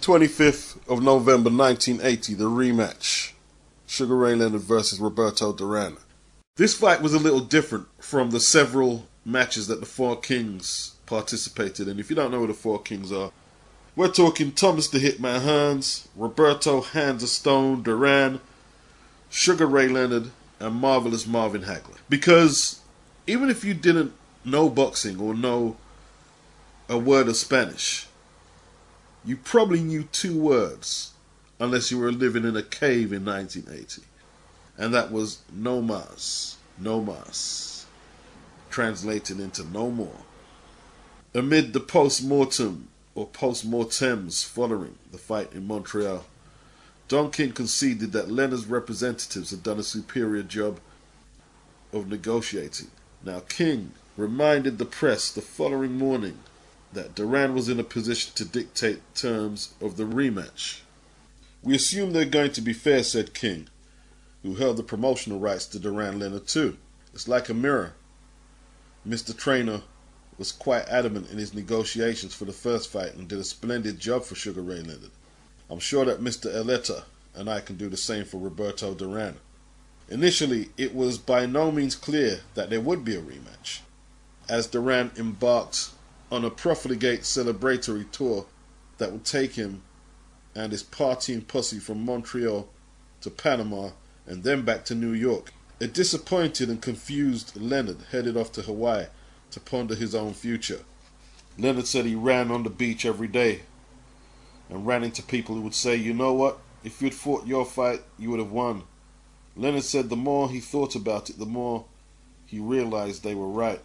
25th of November 1980, the rematch. Sugar Ray Leonard versus Roberto Duran. This fight was a little different from the several matches that the Four Kings participated in. If you don't know who the Four Kings are, we're talking Thomas the Hitman Hearns, Roberto Hands of Stone Duran, Sugar Ray Leonard, and Marvelous Marvin Hagler. Because even if you didn't know boxing or know a word of Spanish, you probably knew two words, unless you were living in a cave in 1980. And that was no mas, no mas, translated into no more. Amid the post-mortem or post-mortems following the fight in Montreal, Don King conceded that Leonard's representatives had done a superior job of negotiating. Now King reminded the press the following morning that Duran was in a position to dictate terms of the rematch. "We assume they're going to be fair," said King, who held the promotional rights to Duran Leonard too. "It's like a mirror." Mr. Trainer was quite adamant in his negotiations for the first fight and did a splendid job for Sugar Ray Leonard. "I'm sure that Mr. Eleta and I can do the same for Roberto Duran." Initially, it was by no means clear that there would be a rematch, as Duran embarked on a profligate celebratory tour that would take him and his partying posse from Montreal to Panama and then back to New York. A disappointed and confused Leonard headed off to Hawaii to ponder his own future. Leonard said he ran on the beach every day and ran into people who would say, "You know what, if you'd fought your fight, you would have won." Leonard said the more he thought about it, the more he realized they were right.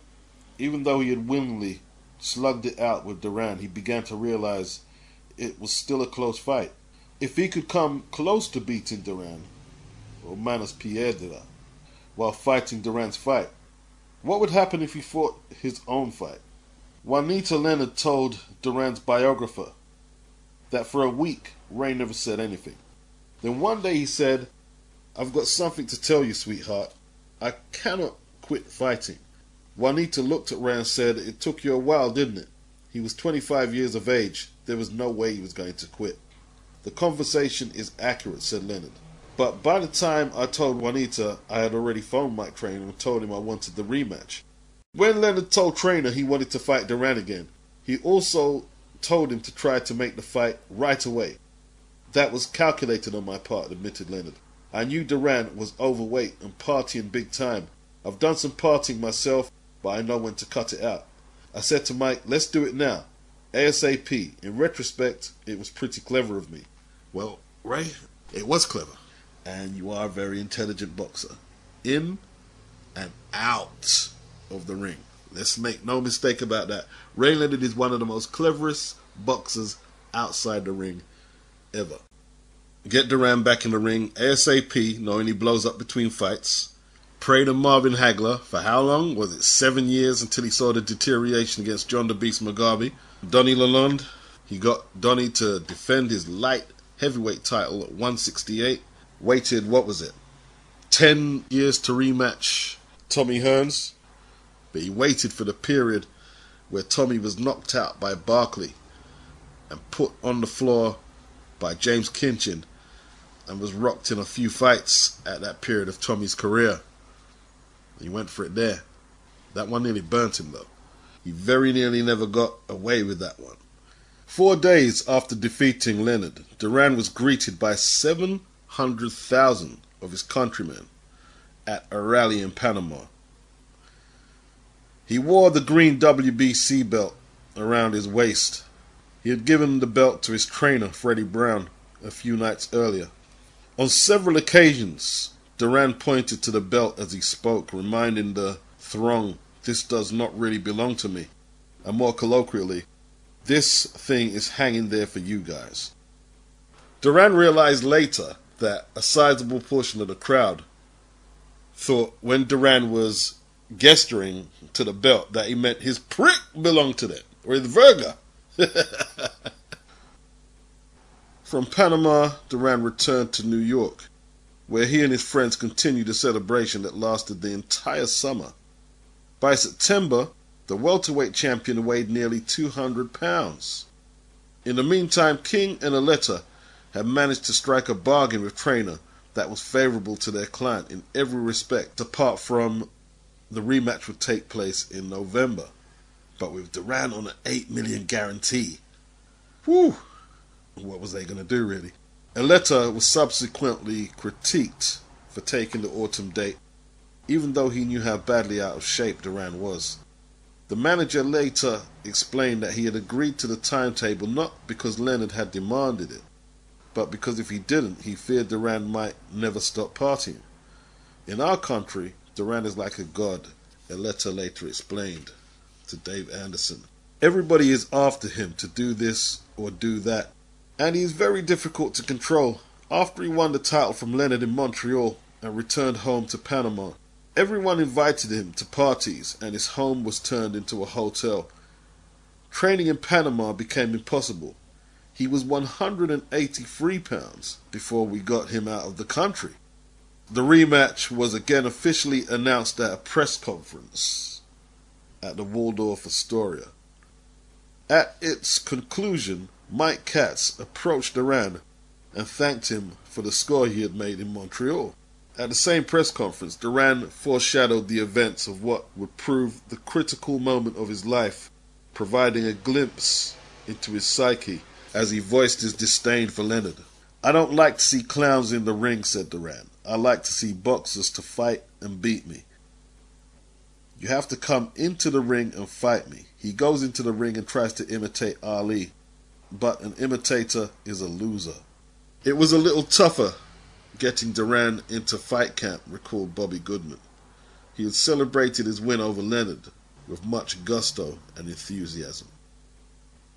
Even though he had willingly slugged it out with Duran, he began to realize it was still a close fight. If he could come close to beating Duran, or Manos Piedra, while fighting Duran's fight, what would happen if he fought his own fight? Juanita Leonard told Duran's biographer that for a week Ray never said anything. Then one day he said, "I've got something to tell you, sweetheart. I cannot quit fighting." Juanita looked at Ray and said, "It took you a while, didn't it?" He was 25 years of age. There was no way he was going to quit. "The conversation is accurate," said Leonard. "But by the time I told Juanita, I had already phoned Mike Trainer and told him I wanted the rematch." When Leonard told Trainer he wanted to fight Duran again, he also told him to try to make the fight right away. "That was calculated on my part," admitted Leonard. "I knew Duran was overweight and partying big time. I've done some partying myself, but I know when to cut it out. I said to Mike, let's do it now, ASAP. In retrospect, it was pretty clever of me." Well, Ray, it was clever. And you are a very intelligent boxer. In and out of the ring. Let's make no mistake about that. Ray Leonard is one of the most cleverest boxers outside the ring ever. Get Duran back in the ring ASAP, knowing he blows up between fights. Pray to Marvin Hagler for how long? Was it 7 years until he saw the deterioration against John the Beast Mugabe? Donnie Lalonde, he got Donnie to defend his light heavyweight title at 168. Waited, 10 years to rematch Tommy Hearns. But he waited for the period where Tommy was knocked out by Barkley and put on the floor by James Kinchin and was rocked in a few fights at that period of Tommy's career. He went for it there. That one nearly burnt him though. He very nearly never got away with that one. 4 days after defeating Leonard, Duran was greeted by 700,000 of his countrymen at a rally in Panama. He wore the green WBC belt around his waist. He had given the belt to his trainer, Freddie Brown, a few nights earlier. On several occasions, Duran pointed to the belt as he spoke, reminding the throng, "This does not really belong to me." And more colloquially, "This thing is hanging there for you guys." Duran realized later that a sizable portion of the crowd thought when Duran was gesturing to the belt that he meant his prick belonged to them, or his verga. From Panama, Duran returned to New York, where he and his friends continued a celebration that lasted the entire summer. By September, the welterweight champion weighed nearly 200 pounds. In the meantime, King and Aletta had managed to strike a bargain with trainer that was favourable to their client in every respect, apart from the rematch would take place in November, but with Duran on an $8 million guarantee. Whew! What was they going to do, really? Aletta was subsequently critiqued for taking the autumn date, even though he knew how badly out of shape Duran was. The manager later explained that he had agreed to the timetable not because Leonard had demanded it, but because if he didn't, he feared Duran might never stop partying. In our country, Duran is like a god, Aletta later explained to Dave Anderson. Everybody is after him to do this or do that, and he is very difficult to control. After he won the title from Leonard in Montreal and returned home to Panama, everyone invited him to parties and his home was turned into a hotel. Training in Panama became impossible. He was 183 pounds before we got him out of the country. The rematch was again officially announced at a press conference at the Waldorf Astoria. At its conclusion, Mike Katz approached Duran and thanked him for the score he had made in Montreal. At the same press conference, Duran foreshadowed the events of what would prove the critical moment of his life, providing a glimpse into his psyche as he voiced his disdain for Leonard. "I don't like to see clowns in the ring," said Duran. "I like to see boxers to fight and beat me. You have to come into the ring and fight me." He goes into the ring and tries to imitate Ali, but an imitator is a loser. "It was a little tougher getting Duran into fight camp," recalled Bobby Goodman. He had celebrated his win over Leonard with much gusto and enthusiasm.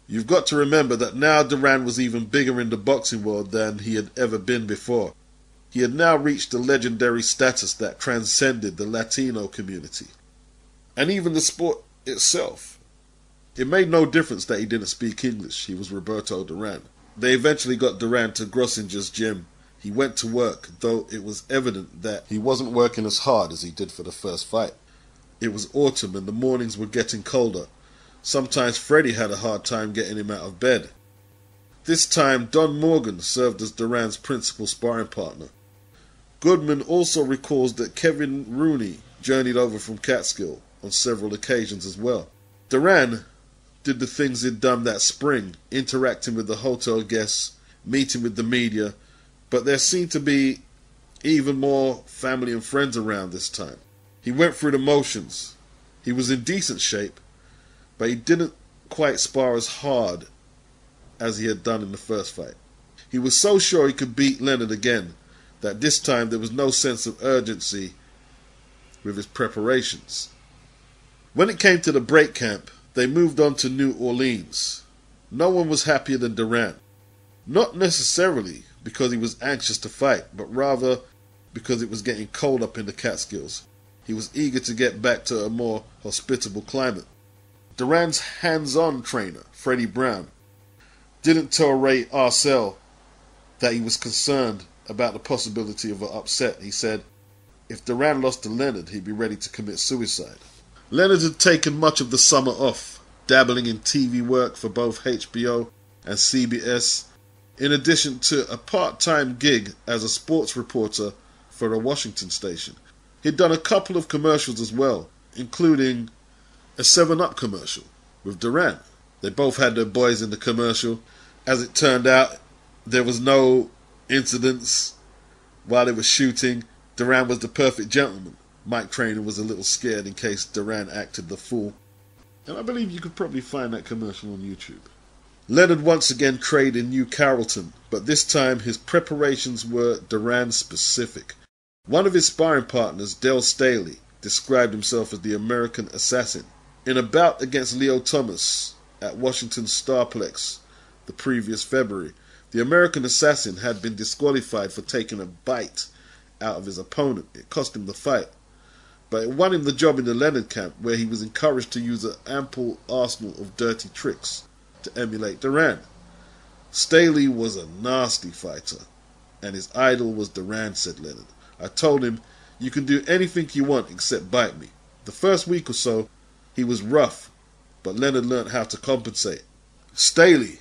You've got to remember that now Duran was even bigger in the boxing world than he had ever been before. He had now reached a legendary status that transcended the Latino community, and even the sport itself. It made no difference that he didn't speak English. He was Roberto Duran. They eventually got Duran to Grossinger's gym. He went to work, though it was evident that he wasn't working as hard as he did for the first fight. It was autumn and the mornings were getting colder. Sometimes Freddie had a hard time getting him out of bed. This time, Don Morgan served as Duran's principal sparring partner. Goodman also recalls that Kevin Rooney journeyed over from Catskill on several occasions as well. Duran did the things he'd done that spring, interacting with the hotel guests, meeting with the media, but there seemed to be even more family and friends around this time. He went through the motions. He was in decent shape, but he didn't quite spar as hard as he had done in the first fight. He was so sure he could beat Leonard again that this time there was no sense of urgency with his preparations. When it came to the break camp, they moved on to New Orleans. No one was happier than Duran. Not necessarily because he was anxious to fight, but rather because it was getting cold up in the Catskills. He was eager to get back to a more hospitable climate. Duran's hands-on trainer, Freddie Brown, didn't tell Ray Arcel that he was concerned about the possibility of an upset. He said if Duran lost to Leonard, he'd be ready to commit suicide. Leonard had taken much of the summer off, dabbling in TV work for both HBO and CBS, in addition to a part-time gig as a sports reporter for a Washington station. He'd done a couple of commercials as well, including a 7-Up commercial with Duran. They both had their boys in the commercial. As it turned out, there was no incidents while they were shooting. Duran was the perfect gentleman. Mike Trainer was a little scared in case Duran acted the fool. And I believe you could probably find that commercial on YouTube. Leonard once again trained in New Carrollton, but this time his preparations were Duran specific. One of his sparring partners, Del Staley, described himself as the American Assassin. In a bout against Leo Thomas at Washington's Starplex the previous February, the American Assassin had been disqualified for taking a bite out of his opponent. It cost him the fight, but it won him the job in the Leonard camp, where he was encouraged to use an ample arsenal of dirty tricks to emulate Duran. Staley was a nasty fighter, and his idol was Duran, said Leonard. I told him, you can do anything you want except bite me. The first week or so, he was rough, but Leonard learned how to compensate. Staley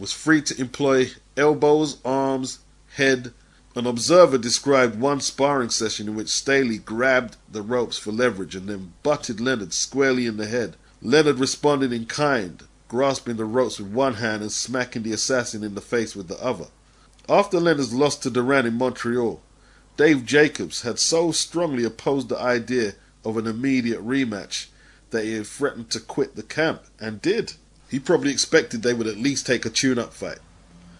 was free to employ elbows, arms, head. An observer described one sparring session in which Staley grabbed the ropes for leverage and then butted Leonard squarely in the head. Leonard responded in kind, grasping the ropes with one hand and smacking the assassin in the face with the other. After Leonard's loss to Duran in Montreal, Dave Jacobs had so strongly opposed the idea of an immediate rematch that he had threatened to quit the camp, and did. He probably expected they would at least take a tune-up fight.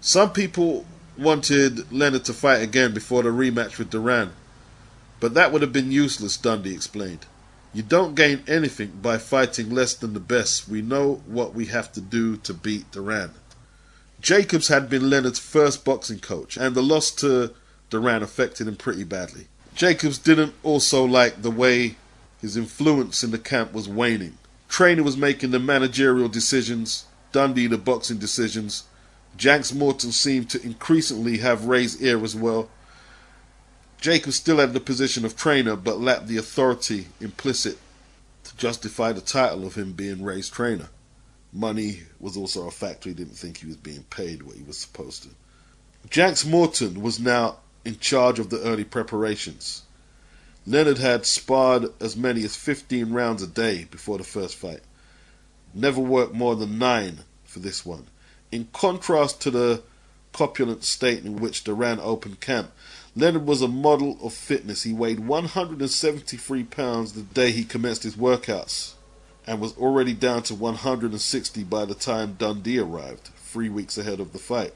Some people wanted Leonard to fight again before the rematch with Duran, but that would have been useless, Dundee explained. You don't gain anything by fighting less than the best. We know what we have to do to beat Duran. Jacobs had been Leonard's first boxing coach, and the loss to Duran affected him pretty badly. Jacobs didn't also like the way his influence in the camp was waning. Trainer was making the managerial decisions, Dundee the boxing decisions. Janks Morton seemed to increasingly have raised ear as well. Jacobs still had the position of trainer, but lacked the authority implicit to justify the title of him being raised trainer. Money was also a factor. He didn't think he was being paid what he was supposed to. Janks Morton was now in charge of the early preparations. Leonard had sparred as many as 15 rounds a day before the first fight. Never worked more than 9 for this one. In contrast to the corpulent state in which Duran opened camp, Leonard was a model of fitness. He weighed 173 pounds the day he commenced his workouts, and was already down to 160 by the time Dundee arrived, 3 weeks ahead of the fight.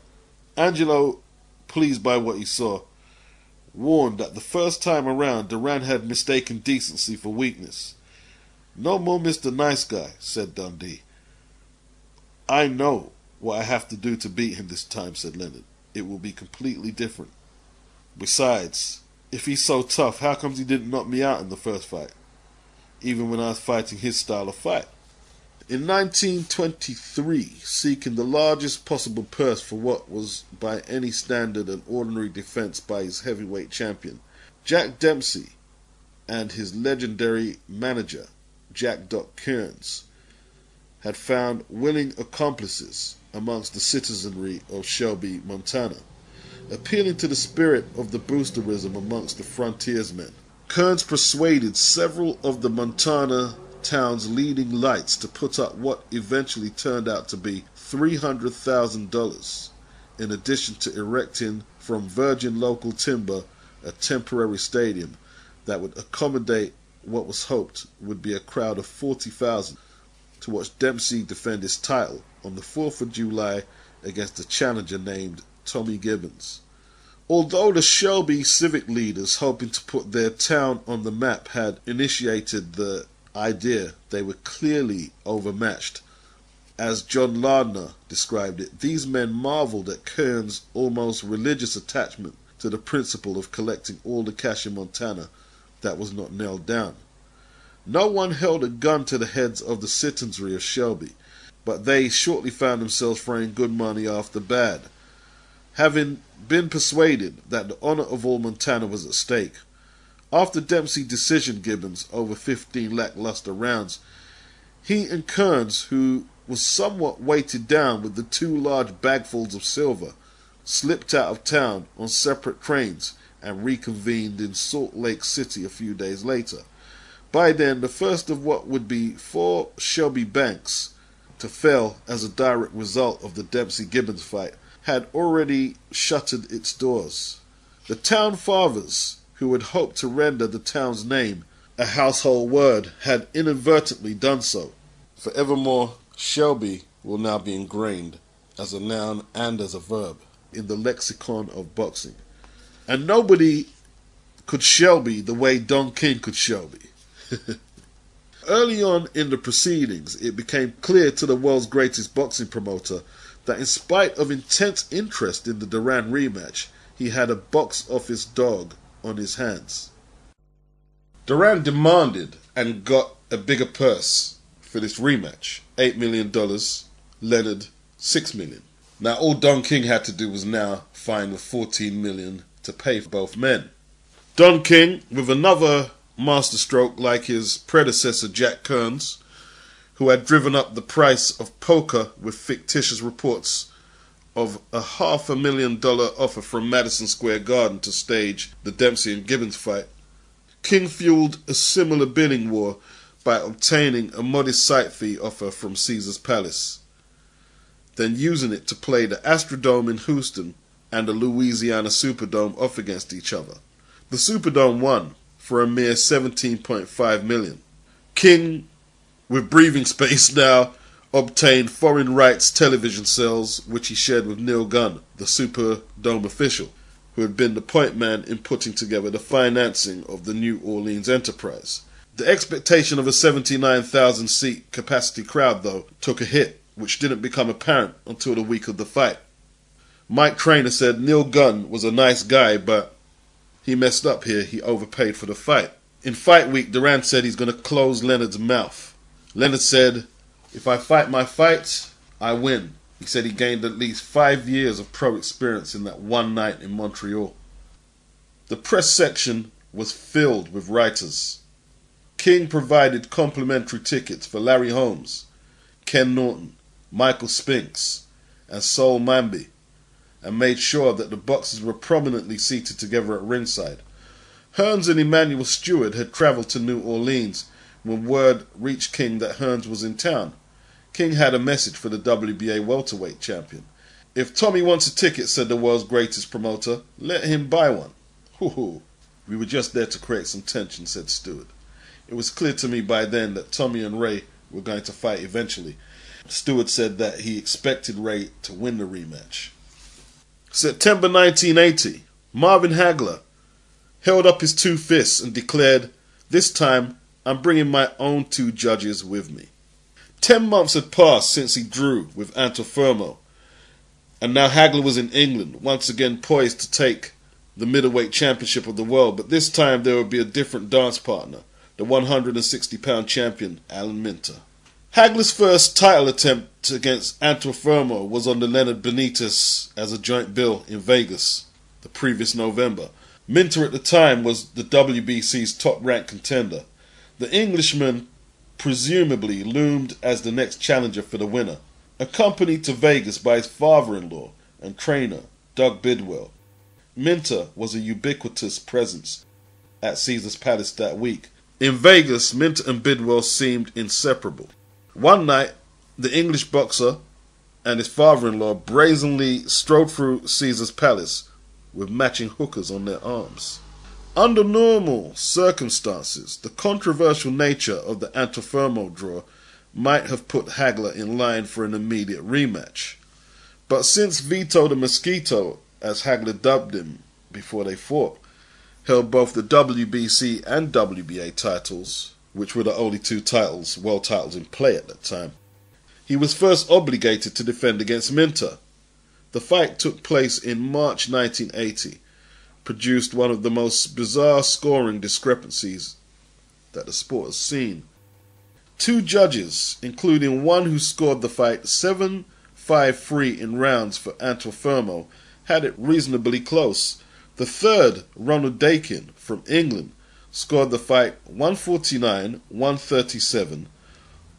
Angelo, pleased by what he saw, warned that the first time around Duran had mistaken decency for weakness. "No more Mr. Nice Guy," said Dundee. "I know what I have to do to beat him this time," said Leonard. "It will be completely different. Besides, if he's so tough, how comes he didn't knock me out in the first fight, even when I was fighting his style of fight?" In 1923, seeking the largest possible purse for what was by any standard an ordinary defense by his heavyweight champion, Jack Dempsey and his legendary manager, Jack Doc Kearns, had found willing accomplices amongst the citizenry of Shelby, Montana, appealing to the spirit of the boosterism amongst the frontiersmen. Kearns persuaded several of the Montana town's leading lights to put up what eventually turned out to be $300,000, in addition to erecting from virgin local timber a temporary stadium that would accommodate what was hoped would be a crowd of 40,000 to watch Dempsey defend his title on the 4th of July against a challenger named Tommy Gibbons. Although the Shelby civic leaders hoping to put their town on the map had initiated the idea, they were clearly overmatched. As John Lardner described it, these men marveled at Kearns' almost religious attachment to the principle of collecting all the cash in Montana that was not nailed down. No one held a gun to the heads of the citizenry of Shelby, but they shortly found themselves throwing good money after bad. Having been persuaded that the honor of all Montana was at stake, after Dempsey decisioned Gibbons over 15 lackluster rounds, he and Kearns, who was somewhat weighted down with the 2 large bagfuls of silver, slipped out of town on separate trains and reconvened in Salt Lake City a few days later. By then, the first of what would be 4 Shelby banks to fail as a direct result of the Dempsey-Gibbons fight had already shuttered its doors. The town fathers, who had hoped to render the town's name a household word, had inadvertently done so. Forevermore, Shelby will now be ingrained as a noun and as a verb in the lexicon of boxing. And nobody could Shelby the way Don King could Shelby. Early on in the proceedings, it became clear to the world's greatest boxing promoter that in spite of intense interest in the Duran rematch, he had a box office dog on his hands. Duran demanded and got a bigger purse for this rematch, $8 million, Leonard $6 million. Now all Don King had to do was now find the $14 million to pay for both men. Don King, with another masterstroke like his predecessor Jack Kearns, who had driven up the price of poker with fictitious reports of a $500,000 offer from Madison Square Garden to stage the Dempsey and Gibbons fight, King fueled a similar bidding war by obtaining a modest site fee offer from Caesar's Palace, then using it to play the Astrodome in Houston and the Louisiana Superdome off against each other. The Superdome won for a mere $17.5 million. King, with breathing space now, obtained foreign rights television sales, which he shared with Neil Gunn, the Superdome official, who had been the point man in putting together the financing of the New Orleans enterprise. The expectation of a 79,000-seat capacity crowd, though, took a hit, which didn't become apparent until the week of the fight. Mike Trainer said Neil Gunn was a nice guy, but he messed up here. He overpaid for the fight. In fight week, Duran said he's going to close Leonard's mouth. Leonard said, "If I fight my fights, I win." He said he gained at least 5 years of pro experience in that one night in Montreal. The press section was filled with writers. King provided complimentary tickets for Larry Holmes, Ken Norton, Michael Spinks, and Sol Mamby, and made sure that the boxers were prominently seated together at ringside. Hearns and Emmanuel Stewart had travelled to New Orleans when word reached King that Hearns was in town. King had a message for the WBA welterweight champion. "If Tommy wants a ticket," said the world's greatest promoter, "let him buy one." "Hoo-hoo. We were just there to create some tension," said Stewart. "It was clear to me by then that Tommy and Ray were going to fight eventually." Stewart said that he expected Ray to win the rematch. September 1980, Marvin Hagler held up his two fists and declared, "This time, I'm bringing my own two judges with me." 10 months had passed since he drew with Antuofermo, and now Hagler was in England, once again poised to take the middleweight championship of the world, but this time there would be a different dance partner, the 160-pound champion, Alan Minter. Hagler's first title attempt against Antuofermo was on the Leonard Benitez as a joint bill in Vegas the previous November. Minter at the time was the WBC's top-ranked contender. The Englishman presumably loomed as the next challenger for the winner, accompanied to Vegas by his father-in-law and trainer, Doug Bidwell. Minter was a ubiquitous presence at Caesar's Palace that week. In Vegas, Minter and Bidwell seemed inseparable. One night, the English boxer and his father-in-law brazenly strode through Caesar's Palace with matching hookers on their arms. Under normal circumstances, the controversial nature of the Antuofermo draw might have put Hagler in line for an immediate rematch. But since Vito the Mosquito, as Hagler dubbed him before they fought, held both the WBC and WBA titles, which were the only two world titles in play at that time, he was first obligated to defend against Minter. The fight took place in March 1980, produced one of the most bizarre scoring discrepancies that the sport has seen. Two judges, including one who scored the fight 7-5-3 in rounds for Antuofermo, had it reasonably close. The third, Ronald Dakin from England, scored the fight 149-137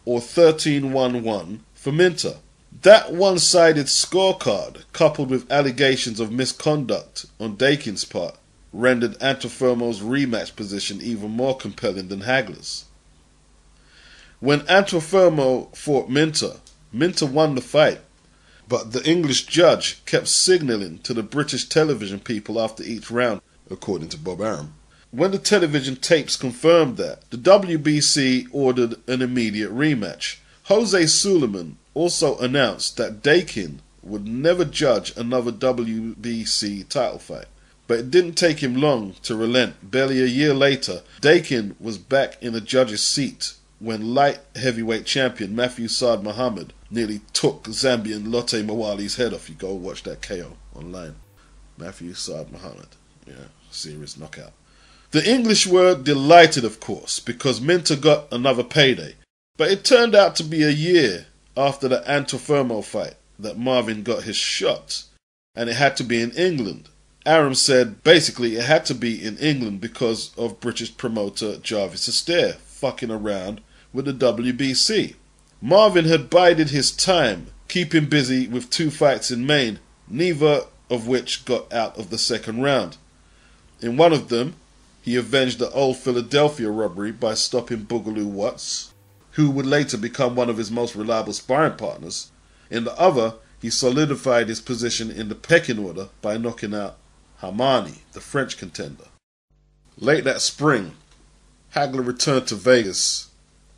or 13-1-1 for Minter. That one-sided scorecard, coupled with allegations of misconduct on Dakin's part, rendered Antuofermo's rematch position even more compelling than Hagler's. When Antuofermo fought Minter, Minter won the fight, but the English judge kept signalling to the British television people after each round, according to Bob Arum. When the television tapes confirmed that, the WBC ordered an immediate rematch. Jose Suleiman also announced that Dakin would never judge another WBC title fight. But it didn't take him long to relent. Barely a year later, Dakin was back in a judge's seat when light heavyweight champion Matthew Saad Muhammad nearly took Zambian Lotte Mawali's head off. You go watch that KO online. Matthew Saad Muhammad. Yeah, serious knockout. The English were delighted, of course, because Minter got another payday. But it turned out to be a year after the Antuofermo fight that Marvin got his shot, and it had to be in England. Aram said basically it had to be in England because of British promoter Jarvis Astaire fucking around with the WBC. Marvin had bided his time, keeping busy with two fights in Maine neither of which got out of the second round. In one of them, he avenged the old Philadelphia robbery by stopping Boogaloo Watts, who would later become one of his most reliable sparring partners. In the other, he solidified his position in the pecking order by knocking out Hamani, the French contender. Late that spring, Hagler returned to Vegas,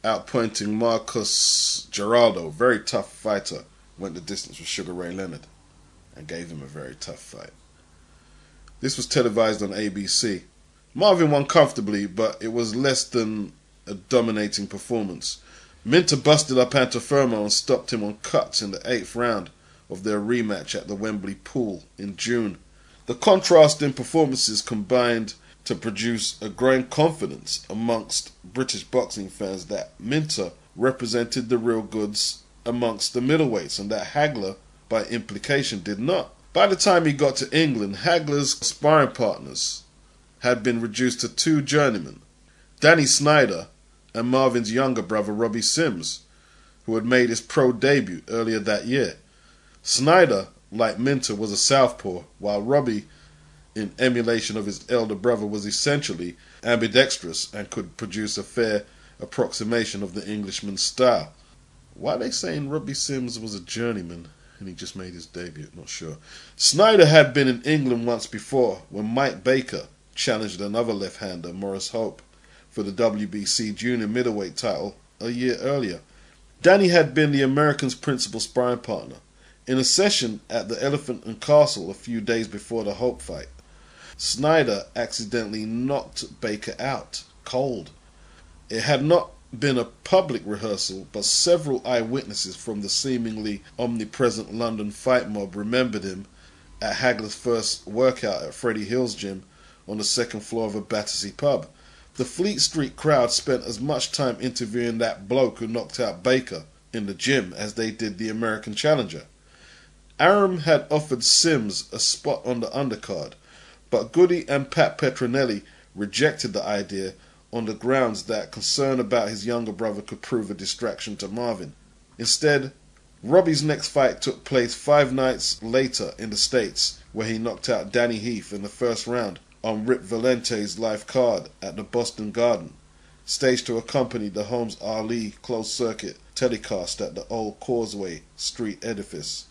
outpointing Marcos Geraldo, very tough fighter, went the distance with Sugar Ray Leonard, and gave him a very tough fight. This was televised on ABC. Marvin won comfortably, but it was less than a dominating performance. Minter busted up Antuofermo and stopped him on cuts in the 8th round of their rematch at the Wembley Pool in June. The contrast in performances combined to produce a growing confidence amongst British boxing fans that Minter represented the real goods amongst the middleweights and that Hagler, by implication, did not. By the time he got to England, Hagler's sparring partners had been reduced to 2 journeymen, Danny Snyder and Marvin's younger brother Robbie Sims, who had made his pro debut earlier that year. Snyder, like Minter, was a southpaw, while Robbie, in emulation of his elder brother, was essentially ambidextrous and could produce a fair approximation of the Englishman's style. Why are they saying Robbie Sims was a journeyman and he just made his debut? Not sure. Snyder had been in England once before when Mike Baker challenged another left-hander, Maurice Hope, for the WBC junior middleweight title a year earlier. Danny had been the American's principal sparring partner in a session at the Elephant and Castle a few days before the Hope fight. Snyder accidentally knocked Baker out, cold. It had not been a public rehearsal, but several eyewitnesses from the seemingly omnipresent London fight mob remembered him at Hagler's first workout at Freddie Hill's gym on the 2nd floor of a Battersea pub. The Fleet Street crowd spent as much time interviewing that bloke who knocked out Baker in the gym as they did the American challenger. Aram had offered Sims a spot on the undercard, but Goody and Pat Petronelli rejected the idea on the grounds that concern about his younger brother could prove a distraction to Marvin. Instead, Robbie's next fight took place 5 nights later in the States, where he knocked out Danny Heath in the first round on Rip Valente's life card at the Boston Garden, staged to accompany the Holmes Ali closed-circuit telecast at the old Causeway Street edifice.